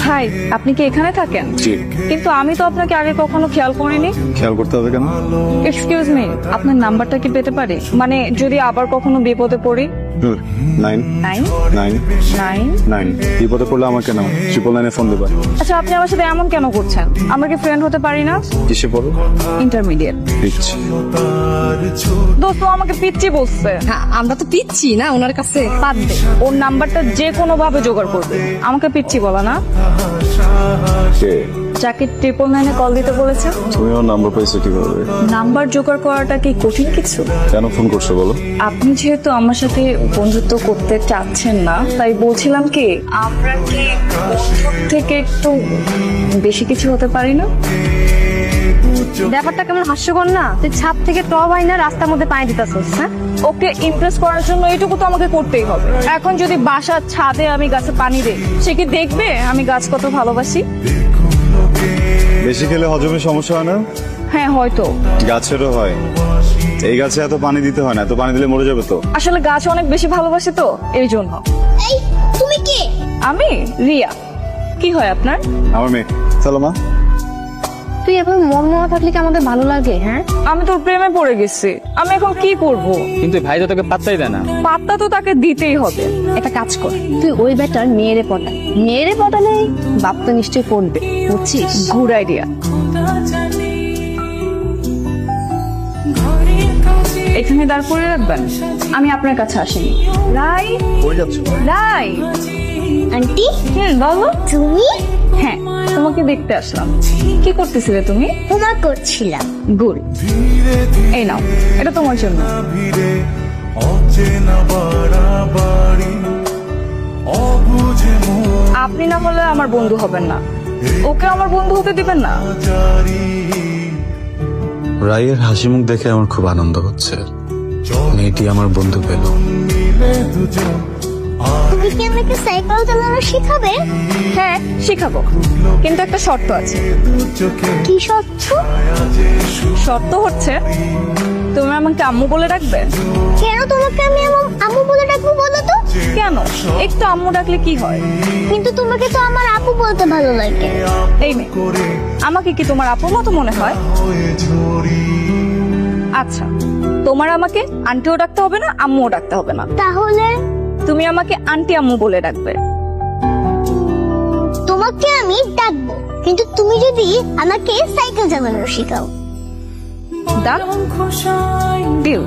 High, আপনি কি এখানে থাকেন? জি। কিন্তু আমি তো আপনাকে আগে কখনো খেয়াল করিনি। খেয়াল করতে হবে কেন? এক্সকিউজ মি, আপনার নাম্বারটা কি পেতে পারি? মানে যদি আবার কখনো বিপদে পড়ি। 9 9 9 9 9 বিপদে পড়লে আমাকে নাও, 999 ফোন দেবা। আচ্ছা, আপনি আমার সাথে এমন কেন করছেন? আমরা কি ফ্রেন্ড হতে পারি না? কিসে পড়ো? ইন্টারমিডিয়েট। পিচ্ছি। দোস্ত আমাকে পিচ্ছি বলছে। হ্যাঁ, আমরা তো পিচ্ছি না ওনার কাছে। বাদ দে, ওর নাম্বারটা যে কোনো ভাবে জোগাড় করবে। আমাকে পিচ্ছি বলা না। কে? যাকে 999 কল দিতে বলেছে। তুমি আমার নাম্বার পাইছো কিভাবে? নাম্বার জোগাড় করাটা কি কঠিন কিছু? কেন ফোন করছো বলো? আপনি যেহেতু আমার সাথে বন্ধুত্ব করতে চাচ্ছেন না, তাই বলছিলাম কি আমরা কি বন্ধুর থেকে একটু বেশি কিছু হতে পারি না? ব্যাপারটা কেমন হাস্যকর না? তুই ছাদ থেকে টব আইনা রাস্তার মধ্যে পানি দিতেছিস। হ্যাঁ, ওকে ইমপ্রেস করার জন্য এইটুকু তো আমাকে করতেই হবে। এখন যদি বাসার ছাদে আমি গাছে পানি দেই, সে কি দেখবে আমি গাছ কত ভালোবাসি? বেশি খেলে হজমে সমস্যা হয় না? হ্যাঁ হয়তো। গাছেরও হয়। এই গাছে এত পানি দিতে হয় না, এত পানি দিলে মরে যাবে তো। আসলে গাছ অনেক বেশি ভালোবাসে তো, এই জন্য। এই তুমি কে? আমি রিয়া। কি হয় আপনার? আমার মেয়ে। চলো মা। তুই এখন মন মরা থাকলে কি আমাদের ভালো লাগে? হ্যাঁ, আমি তোর প্রেমে পড়ে গেছি। আমি এখন কি করব? কিন্তু ভাই তো তোকে পাত্তাই দেয় না। পাত্তা তো তাকে দিতেই হবে। একটা কাজ কর, তুই ওই বেটার মেয়েরে পটা। মেয়েরে পটালে বাপ তো নিশ্চয়ই পড়বে, বুঝছিস? Good idea. এখানে দাঁড় করে রাখবেন, আমি আপনার কাছে আসিনি। রাই, কই যাচ্ছ? রাই। আন্টি বলো। তুমি? হ্যাঁ, তোমাকে দেখতে আসলাম। কি করতেছিলে তুমি? হোমওয়ার্ক করছিলাম। গুড। এই নাও, এটা তোমার জন্য। আপনি না হলে আমার বন্ধু হবেন না, ওকে আমার বন্ধু হতে দিবেন না। রায়ের হাসি মুখ দেখে আমার খুব আনন্দ হচ্ছে। মেয়েটি আমার বন্ধু পেল। তুমি কি আমাকে সাইকেল চালানো শেখাবে? হ্যাঁ, শিখাবো, কিন্তু একটা শর্ত আছে। কি সচ্ছ? শর্ত হচ্ছে তুমি আমাকে আম্মু বলে ডাকবে। কেন তোমাকে আমি আম্মু বলে ডাকবো বলো তো? কেন? একটু আম্মু ডাকলে কি হয়? কিন্তু তোমাকে তো আমার আপু বলতে ভালো লাগে। এই মেয়ে, আমাকে কি তোমার আপুর মতো মনে হয়? আচ্ছা, তোমার আমাকে আন্টিও ডাকতে হবে না, আম্মুও ডাকতে হবে না। তাহলে তুমি আমাকে আন্টি আম্মু বলে ডাকবে। তোমাকে আমি ডাকবো, কিন্তু তুমি যদি আমাকে সাইকেল চালানো শেখাও। ডান, ডিল।